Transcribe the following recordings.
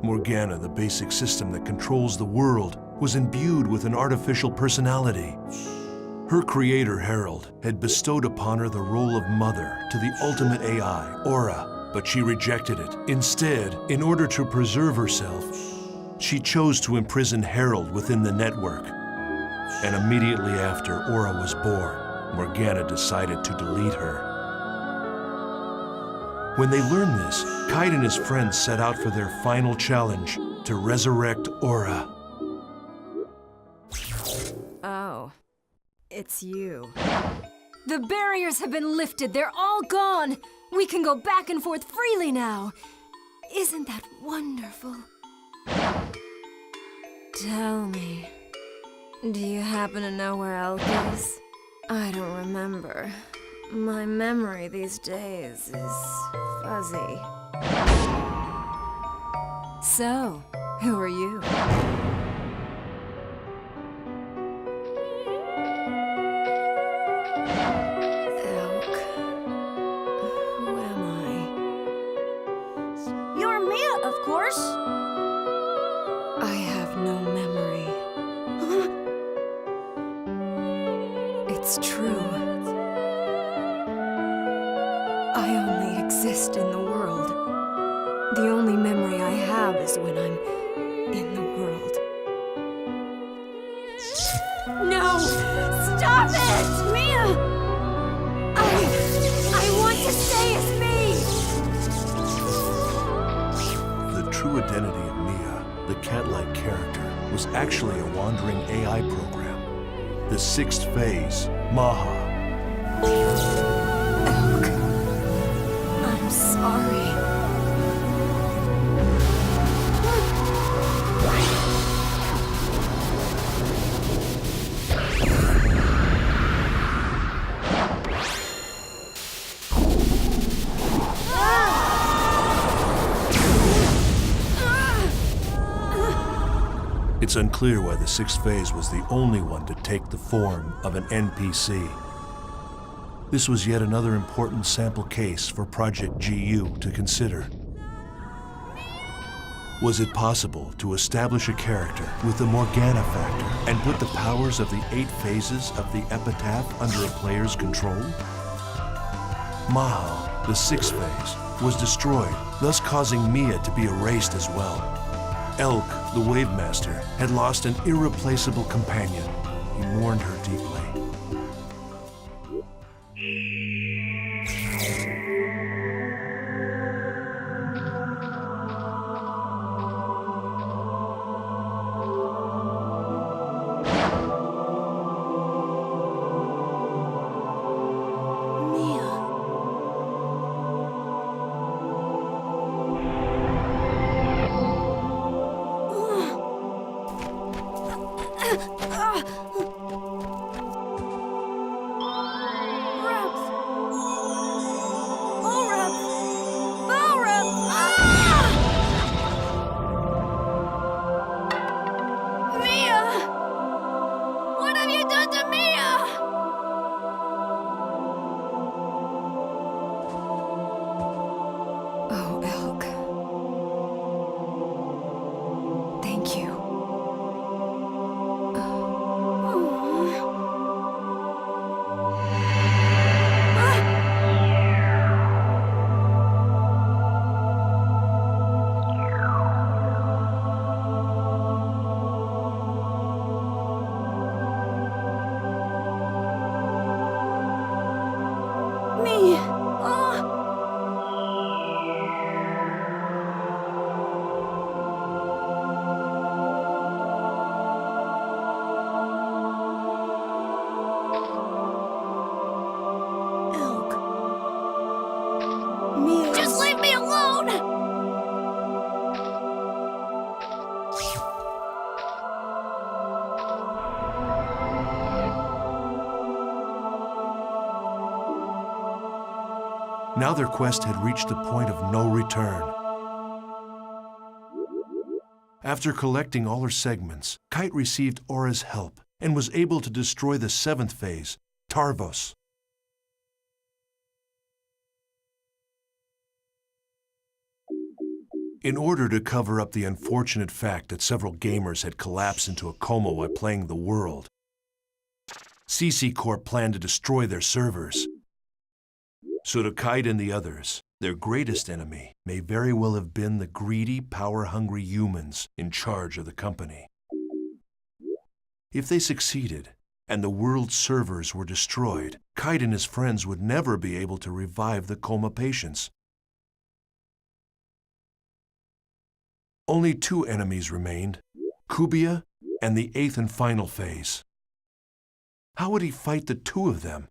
Morgana, the basic system that controls the world, was imbued with an artificial personality. Her creator, Harold, had bestowed upon her the role of mother to the ultimate AI, Aura, but she rejected it. Instead, in order to preserve herself, she chose to imprison Harold within the network. And immediately after Aura was born, Morgana decided to delete her. When they learned this, Kite and his friends set out for their final challenge, to resurrect Aura. Oh, it's you. The barriers have been lifted, they're all gone! We can go back and forth freely now! Isn't that wonderful? Tell me, do you happen to know where Elk is? I don't remember. My memory these days is fuzzy. So, who are you? Elk. Who am I? You're Mia, of course. I have no memory. It's true. I only exist in the world. The only memory I have is when I'm in the world. No! Stop it! Mia! I want to stay as me! The true identity of Mia, the cat-like character, was actually a wandering AI program. The sixth phase, Maha. Elk. I'm sorry. It's unclear why the sixth phase was the only one to take the form of an NPC. This was yet another important sample case for Project GU to consider. Was it possible to establish a character with the Morgana factor and put the powers of the 8 phases of the epitaph under a player's control? Maha, the sixth phase, was destroyed, thus causing Mia to be erased as well. Elk, the Wave Master, had lost an irreplaceable companion. He mourned her deeply. Now their quest had reached a point of no return. After collecting all her segments, Kite received Aura's help and was able to destroy the 7th phase, Tarvos. In order to cover up the unfortunate fact that several gamers had collapsed into a coma while playing the world, CC Corp planned to destroy their servers. So to Kite and the others, their greatest enemy may very well have been the greedy, power-hungry humans in charge of the company. If they succeeded, and the world's servers were destroyed, Kite and his friends would never be able to revive the coma patients. Only two enemies remained, Kubia and the 8th and final phase. How would he fight the two of them?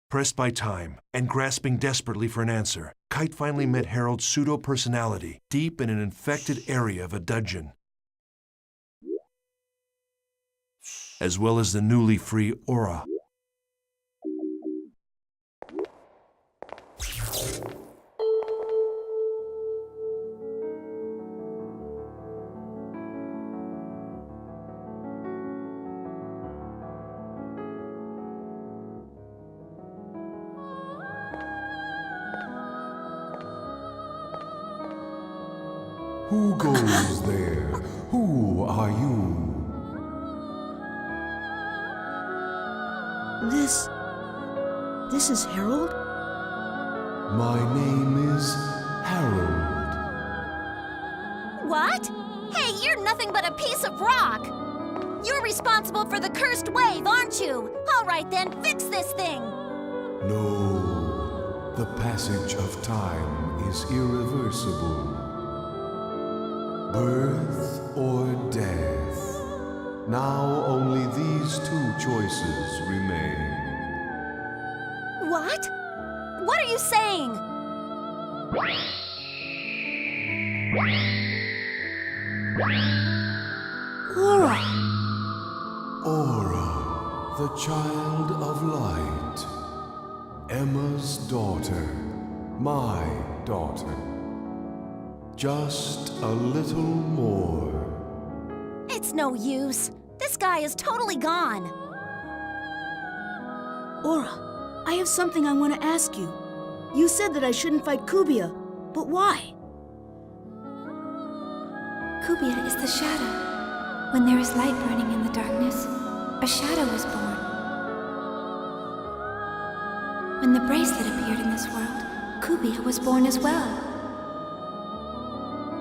Pressed by time and grasping desperately for an answer, Kite finally met Harold's pseudo-personality deep in an infected area of a dungeon, as well as the newly free Aura. Who goes there? Who are you? This is Harold? My name is Harold. What? Hey, you're nothing but a piece of rock! You're responsible for the cursed wave, aren't you? All right then, fix this thing! No, the passage of time is irreversible. Birth or death. Now only these two choices remain. What? What are you saying? Aura! Aura, the child of light. Emma's daughter. My daughter. Just a little more. It's no use. This guy is totally gone. Aura, I have something I want to ask you. You said that I shouldn't fight Kubia, but why? Kubia is the shadow. When there is light burning in the darkness, a shadow is born. When the bracelet appeared in this world, Kubia was born as well.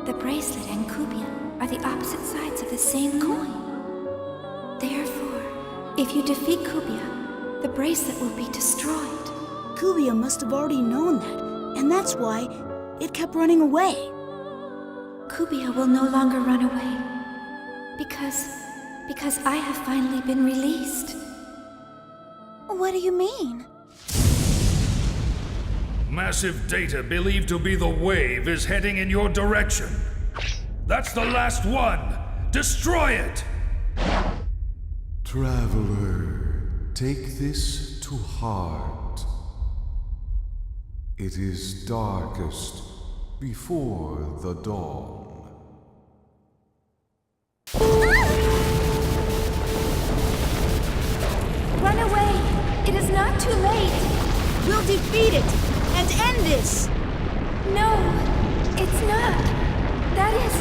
The bracelet and Kubia are the opposite sides of the same coin. Therefore, if you defeat Kubia, the bracelet will be destroyed. Kubia must have already known that, and that's why it kept running away. Kubia will no longer run away. Because I have finally been released. What do you mean? Massive data believed to be the wave is heading in your direction. That's the last one! Destroy it! Traveler, take this to heart. It is darkest before the dawn. Run away! It is not too late! We'll defeat it and end this! No, it's not. That is...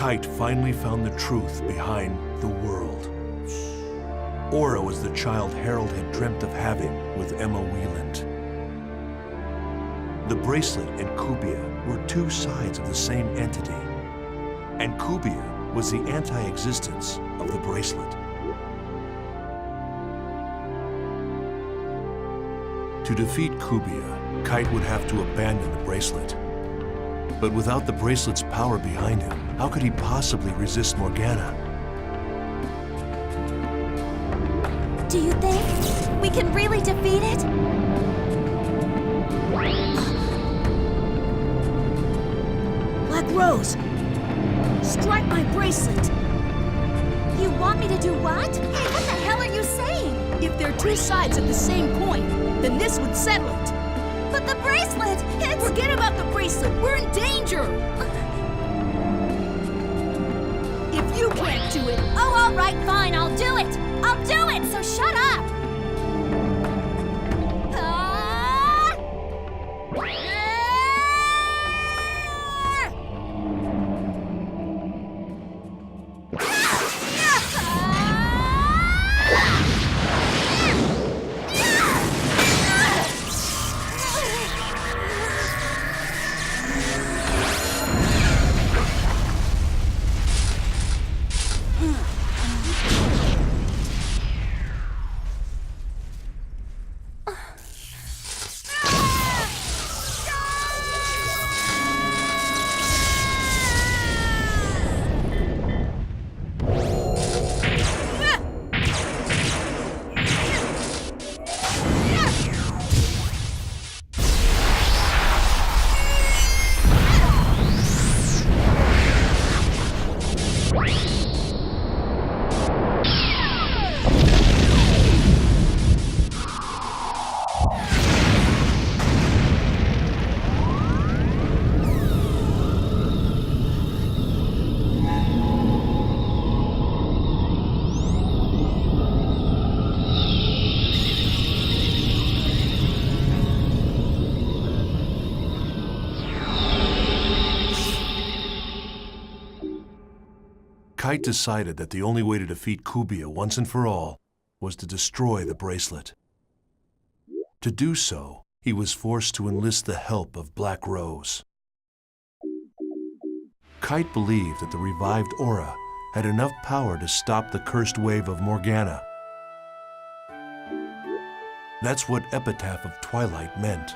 Kite finally found the truth behind the world. Aura was the child Harold had dreamt of having with Emma Wieland. The bracelet and Kubia were two sides of the same entity, and Kubia was the anti-existence of the bracelet. To defeat Kubia, Kite would have to abandon the bracelet. But without the bracelet's power behind him, how could he possibly resist Morgana? Do you think we can really defeat it? Black Rose, strike my bracelet. You want me to do what? Hey, what the hell are you saying? If they're two sides of the same coin, then this would settle it. But the bracelet, it's... Forget about the bracelet. We're in danger. If you can't do it, Oh, all right, fine, I'll do it. I'll do it, so shut up. Ah! Kite decided that the only way to defeat Kubia once and for all was to destroy the bracelet. To do so, he was forced to enlist the help of Black Rose. Kite believed that the revived Aura had enough power to stop the cursed wave of Morgana. That's what Epitaph of Twilight meant.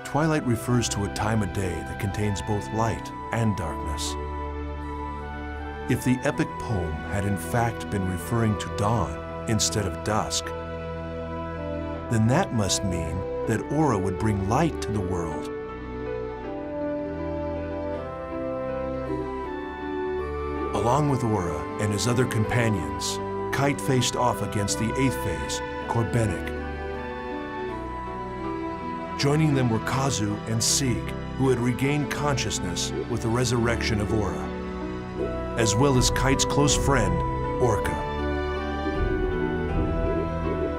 Twilight refers to a time of day that contains both light and darkness. If the epic poem had in fact been referring to dawn instead of dusk, then that must mean that Aura would bring light to the world. Along with Aura and his other companions, Kite faced off against the 8th phase, Corbenic. Joining them were Kazu and Sieg, who had regained consciousness with the resurrection of Aura, as well as Kite's close friend, Orca.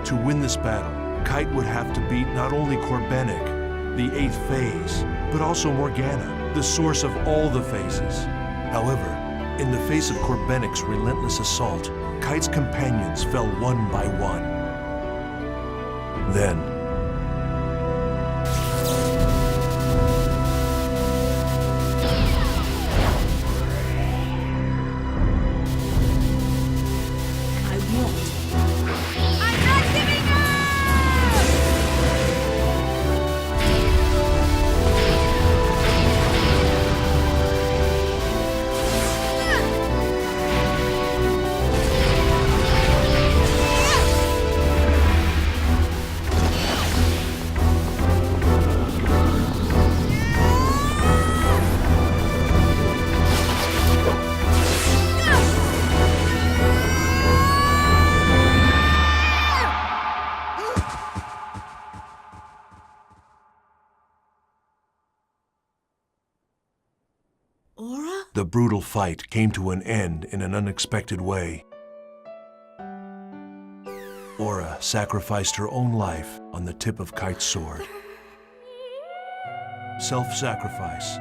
To win this battle, Kite would have to beat not only Corbenic, the 8th phase, but also Morgana, the source of all the phases. However, in the face of Corbenic's relentless assault, Kite's companions fell one by one. Then, the brutal fight came to an end in an unexpected way. Aura sacrificed her own life on the tip of Kite's sword. Self-sacrifice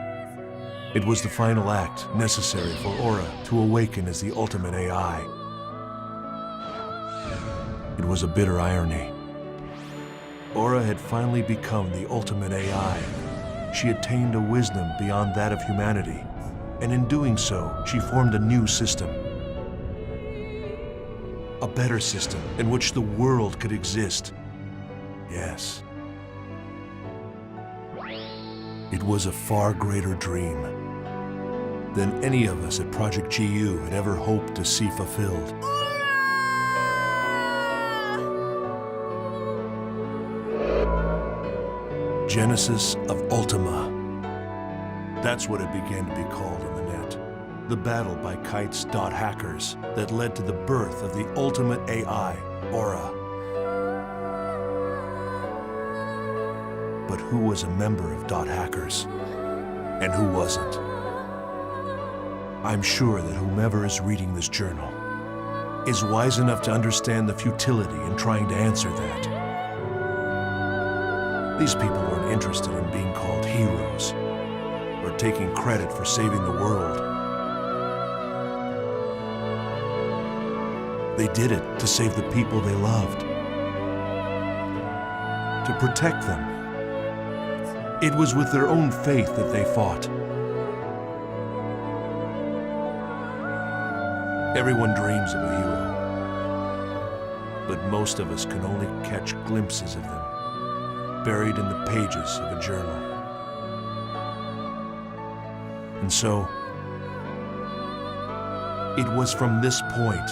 It was the final act necessary for Aura to awaken as the ultimate AI. It was a bitter irony. Aura had finally become the ultimate AI. She attained a wisdom beyond that of humanity, and in doing so, she formed a new system. A better system in which the world could exist. Yes. It was a far greater dream than any of us at Project GU had ever hoped to see fulfilled. Genesis of Ultima. That's what it began to be called on the net. The battle by Kite's hackers that led to the birth of the ultimate AI, Aura. But who was a member of hackers? And who wasn't? I'm sure that whomever is reading this journal is wise enough to understand the futility in trying to answer that. These people weren't interested in being called heroes or taking credit for saving the world. They did it to save the people they loved, to protect them. It was with their own faith that they fought. Everyone dreams of a hero, but most of us can only catch glimpses of them, buried in the pages of a journal. And so, it was from this point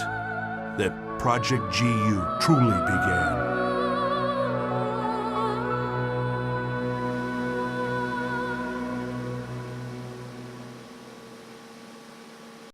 that Project GU truly began.